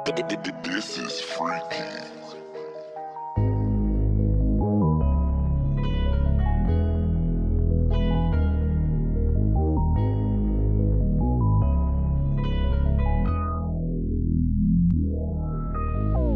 This is freaky.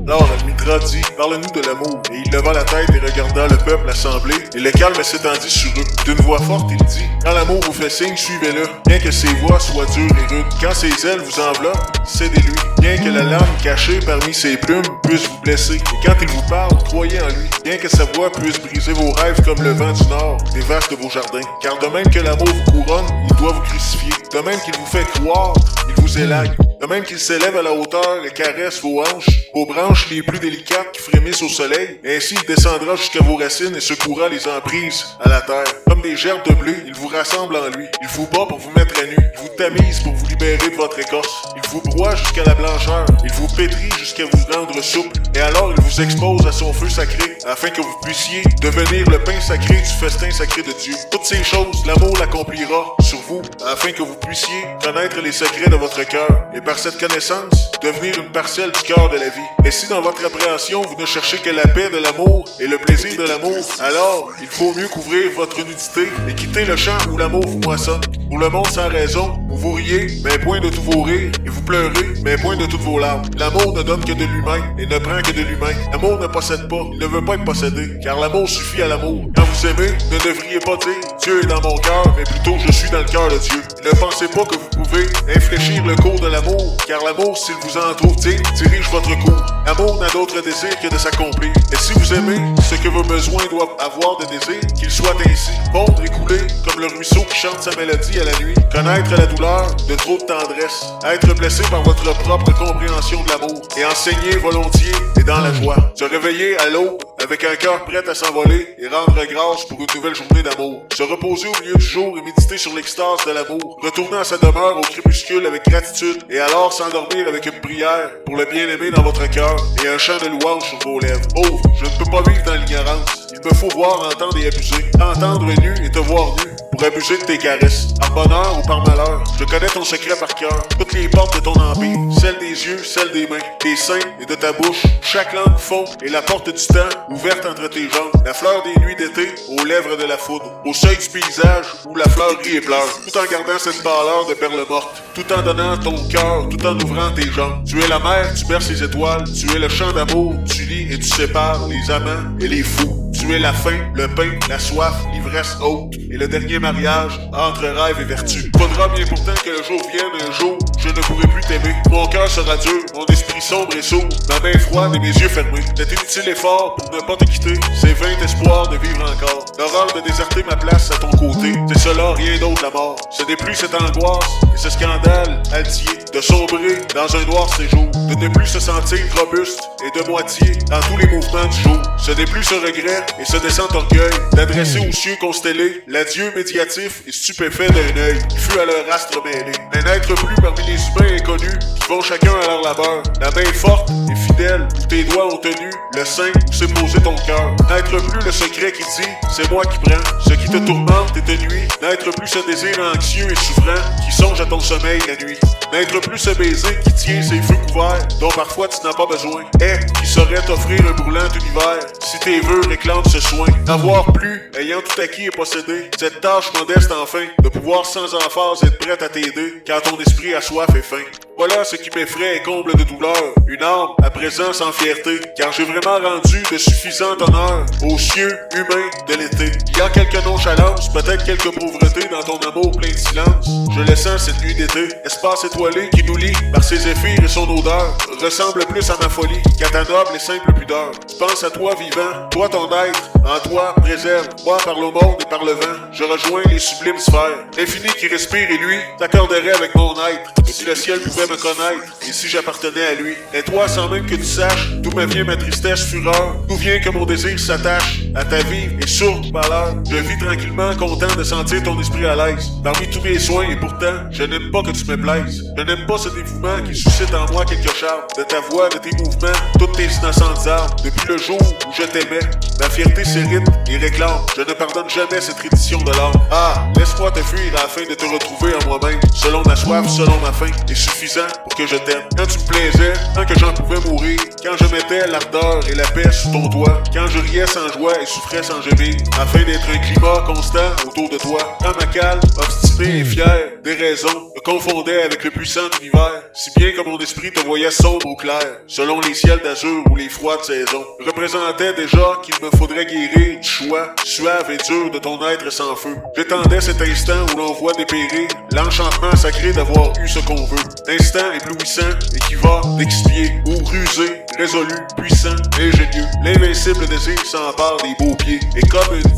Alors, Mitra dit, parle-nous de l'amour. Et il leva la tête et regarda le peuple assemblé, et le calme s'étendit sur eux. D'une voix forte, il dit, quand l'amour vous fait signe, suivez-le. Bien que ses voix soient dures et rudes, quand ses ailes vous enveloppent, cédez-lui. Bien que la lame cachée parmi ses plumes puisse vous blesser, et quand il vous parle, croyez en lui. Bien que sa voix puisse briser vos rêves comme le vent du nord, dévaste vos jardins. Car de même que l'amour vous couronne, il doit vous crucifier. De même qu'il vous fait croire, il vous élague. De même qu'il s'élève à la hauteur et caresse vos hanches, vos branches les plus délicates qui frémissent au soleil, ainsi il descendra jusqu'à vos racines et secouera les emprises à la terre. Comme des gerbes de blé, il vous rassemble en lui. Il vous bat pour vous mettre à nu. Il vous tamise pour vous libérer de votre écorce. Il vous broie jusqu'à la blancheur. Il vous pétrit jusqu'à vous rendre souple. Et alors il vous expose à son feu sacré, afin que vous puissiez devenir le pain sacré du festin sacré de Dieu. Toutes ces choses, l'amour l'accomplira sur vous, afin que vous puissiez connaître les secrets de votre cœur. Et par cette connaissance, devenir une parcelle du cœur de la vie. Et si dans votre appréhension, vous ne cherchez que la paix de l'amour et le plaisir de l'amour, alors il faut mieux couvrir votre nudité et quitter le champ où l'amour vous moissonne. Pour le monde sans raison, où vous riez, mais point de tous vos rires, et vous pleurez, mais point de toutes vos larmes. L'amour ne donne que de lui-même et ne prend que de lui-même. L'amour ne possède pas, il ne veut pas être possédé, car l'amour suffit à l'amour. Quand vous aimez, ne devriez pas dire « Dieu est dans mon cœur », mais plutôt « Je suis dans le cœur de Dieu ». Ne pensez pas que vous pouvez infléchir le cours de l'amour, car l'amour, s'il vous en trouve digne, dirige votre cours. L'amour n'a d'autre désir que de s'accomplir. Et si vous aimez ce que vos besoins doivent avoir de désir, qu'il soit ainsi, pondre et couler comme le ruisseau qui chante sa mélodie à la nuit. Connaître la douleur de trop de tendresse, être blessé par votre propre compréhension de l'amour, et enseigner volontiers et dans la joie. Se réveiller à l'aube avec un cœur prêt à s'envoler et rendre grâce pour une nouvelle journée d'amour. Se reposer au milieu du jour et méditer sur l'extase de l'amour. Retourner à sa demeure au crépuscule avec gratitude et alors s'endormir avec une prière pour le bien-aimé dans votre cœur et un chant de louange sur vos lèvres. Oh, je ne peux pas vivre dans l'ignorance. Il me faut voir, entendre et abuser. Entendre nu et te voir nu pour abuser de tes caresses. Par bonheur ou par malheur, je connais ton secret par cœur. Toutes les portes de ton empire, celles des yeux, celles des mains, des seins et de ta bouche. Chaque langue fond et la porte du temps ouverte entre tes jambes. La fleur des nuits d'été aux lèvres de la foudre. Au seuil du paysage où la fleur rit et pleure. Tout en gardant cette pâleur de perles mortes. Tout en donnant ton cœur, tout en ouvrant tes jambes. Tu es la mer, tu berces les étoiles. Tu es le champ d'amour, tu lis et tu sépares les amants et les fous. Tu es la faim, le pain, la soif, l'ivresse haute et le dernier mariage entre rêve et vertu. Faudra bien pourtant que le jour vienne, un jour, je ne pourrai plus t'aimer. Mon cœur sera dur, mon esprit sombre et sourd, ma main froide et mes yeux fermés. Cet inutile effort pour ne pas te quitter, c'est vain espoir de vivre encore. L'horreur de déserter ma place à ton côté, c'est cela, rien d'autre la mort. Ce n'est plus cette angoisse et ce scandale altier de sombrer dans un noir séjour, de ne plus se sentir robuste et de moitié dans tous les mouvements du jour. Ce n'est plus ce regret et ce décent orgueil d'adresser aux cieux constellés l'adieu médiatif et stupéfait d'un œil qui fut à leur astre mêlé. Mais n'être plus parmi les humains inconnus qui vont chacun à leur labeur, la main forte et fidèle où tes doigts ont tenu le sein où s'est posé ton cœur. N'être plus le secret qui dit c'est moi qui prends ce qui te tourmente et te nuit. N'être plus ce désir anxieux et souffrant qui songe à ton sommeil la nuit. N'être plus ce baiser qui tient ses feux couverts dont parfois tu n'as pas besoin. Et qui saurait t'offrir un brûlant univers si tes vœux réclament ce soin. N'avoir plus, ayant tout acquis et possédé, cette tâche modeste enfin, de pouvoir sans emphase être prête à t'aider quand ton esprit a soif et faim. Voilà ce qui m'effraie et comble de douleur, une âme à présent sans fierté, car j'ai vraiment rendu de suffisant honneur aux cieux humains de l'été. Il y a quelques nonchalances, peut-être quelques pauvretés dans ton amour plein de silence. Je le sens cette nuit d'été, espace étoilé qui nous lie par ses zéphyrs et son odeur, ressemble plus à ma folie qu'à ta noble et simple pudeur. Je pense à toi vivant, toi ton être, en toi préserve, moi par le monde et par le vent, je rejoins les sublimes sphères. L'infini qui respire et lui s'accorderait avec mon être, si le ciel pouvait me connaître, et si j'appartenais à lui. Et toi, sans même que tu saches, d'où me vient ma tristesse, fureur, d'où vient que mon désir s'attache à ta vive et sourde valeur. Je vis tranquillement, content de sentir ton esprit à l'aise, parmi tous mes soins, et pourtant, je n'aime pas que tu me plaises. Je n'aime pas ce dévouement qui suscite en moi quelque charme, de ta voix, de tes mouvements, toutes tes innocentes armes. Depuis le jour où je t'aimais, ma fierté s'irrite et réclame. Je ne pardonne jamais cette reddition de l'âme. Ah, laisse-moi te fuir afin de te retrouver en moi-même, selon ma soif, selon ma faim, et suffisant suffisant pour que je t'aime. Quand tu me plaisais, tant que j'en pouvais mourir, quand je mettais l'ardeur et la paix sous ton doigt, quand je riais sans joie et souffrais sans gémir, afin d'être un climat constant autour de toi. Quand ma calme, obstinée et fière, des raisons, me confondait avec le puissant univers, si bien que mon esprit te voyait sombre ou clair, selon les ciels d'azur ou les froides saisons, représentait déjà qu'il me faudrait guérir du choix, suave et dur de ton être sans feu. J'étendais cet instant où l'on voit dépérir l'enchantement sacré d'avoir eu ce qu'on veut. Instant éblouissant et qui va d'expier, ou rusé, résolu, puissant, ingénieux. L'invincible désir s'empare des beaux pieds, et comme une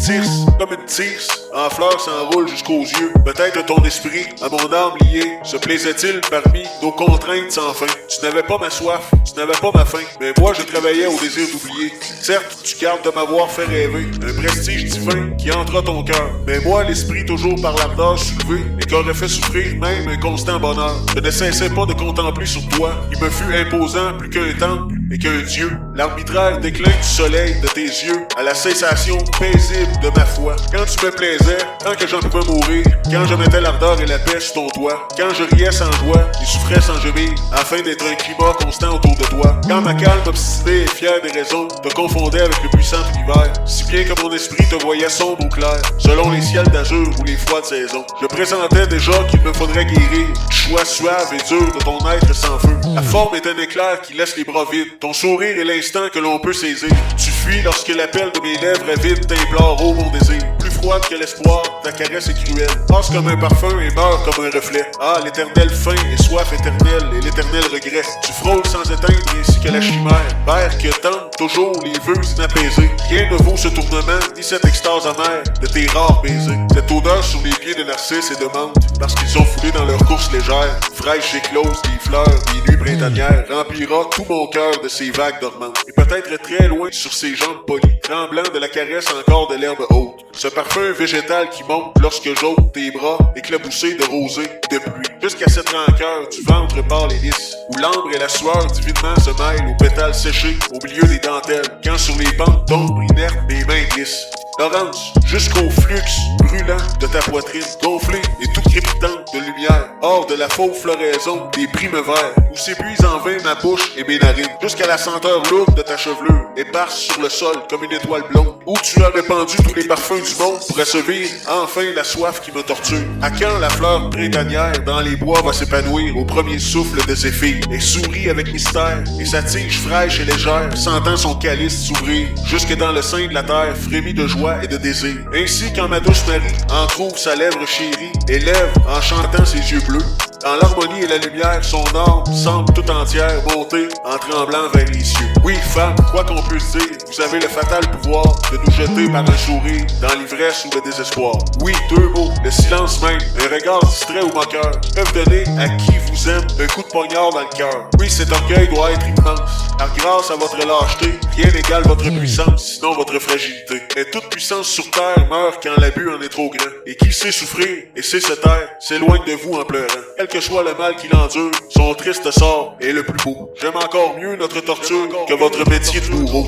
tirse, en fleurs s'enroule jusqu'aux yeux. Peut-être ton esprit, à mon âme liée, se plaisait-il parmi nos contraintes sans fin. Tu n'avais pas ma soif, tu n'avais pas ma faim, mais moi je travaillais au désir d'oublier. Certes, tu gardes de m'avoir fait rêver, un prestige divin qui entra ton cœur, mais moi l'esprit toujours par l'ardeur soulevé, et qu'aurait fait souffrir même un constant bonheur. Je ne cessais pas de contempler sur toi, il me fut imposant plus qu'un temple et qu'un dieu. L'arbitraire déclin du soleil de tes yeux, à la cessation paisible de ma foi. Quand tu me plaisais, tant que j'en pouvais mourir, quand je mettais l'ardeur et la paix sur ton toit, quand je riais sans joie et souffrais sans gémir, afin d'être un climat constant autour de toi. Quand ma calme obstinée et fière des raisons te confondait avec le puissant univers, si bien que mon esprit te voyait sombre ou clair, selon les ciels d'azur ou les froides saisons. Je pressentais déjà qu'il me faudrait guérir du choix suave et dur de ton être sans feu. La forme est un éclair qui laisse les bras vides, ton sourire est l'instant que l'on peut saisir. Tu fuis lorsque l'appel de mes lèvres avide t'implore, ô mon désir. Plus froide que l'espoir, ta caresse est cruelle, passe comme un parfum et meurt comme un reflet. Ah, l'éternelle faim et soif éternelle et l'éternel regret. Tu frôles sans éteindre ainsi que la chimère, vers que tentent toujours les vœux inapaisés. Rien ne vaut ce tournement, ni cette extase amère de tes rares baisers. Cette odeur sur les pieds de narcisses et de menthe, parce qu'ils ont foulé dans leur course légère, fraîche éclose des fleurs, des nuits printanières, remplira tout mon cœur de ces vagues dormantes. Et peut-être très loin sur ses jambes polies, tremblant de la caresse encore de l'herbe haute. Ce parfum végétal qui monte lorsque j'ôte tes bras, éclaboussés de rosée, de pluie, jusqu'à cette rancœur du ventre par les lys, où l'ambre et la sueur divinement se mêlent aux pétales séchés, au milieu des dentelles, quand sur les bancs d'ombre inertes mes mains glissent. Laurence, jusqu'au flux brûlant de ta poitrine, gonflée et tout crépitant de lumière, hors de la fauve floraison des primevères, où s'épuise en vain ma bouche et mes narines, jusqu'à la senteur lourde de ta chevelure, éparse sur le sol comme une étoile blonde, où tu as répandu tous les parfums du monde pour assouvir enfin la soif qui me torture. À quand la fleur printanière dans les bois va s'épanouir au premier souffle de Zéphyr, et sourit avec mystère, et sa tige fraîche et légère sentant son calice s'ouvrir, jusque dans le sein de la terre frémit de joie et de désir. Ainsi quand ma douce Marie en trouve sa lèvre chérie, élève en chantant ses yeux bleus, dans l'harmonie et la lumière, son âme semble tout entière monter en tremblant vers les cieux. Oui, femme, quoi qu'on puisse dire, vous avez le fatal pouvoir de nous jeter par un sourire dans l'ivresse ou le désespoir. Oui, deux mots, le silence même, un regard distrait ou moqueur, peuvent donner à qui vous aime un coup de poignard dans le cœur. Oui, cet orgueil doit être immense, car grâce à votre lâcheté, rien n'égale votre puissance, sinon votre fragilité. Mais toute puissance sur terre meurt quand l'abus en est trop grand. Et qui sait souffrir et sait se taire, s'éloigne de vous en pleurant. Quel que soit le mal qu'il endure, son triste sort est le plus beau. J'aime encore mieux notre torture que votre métier de bourreau.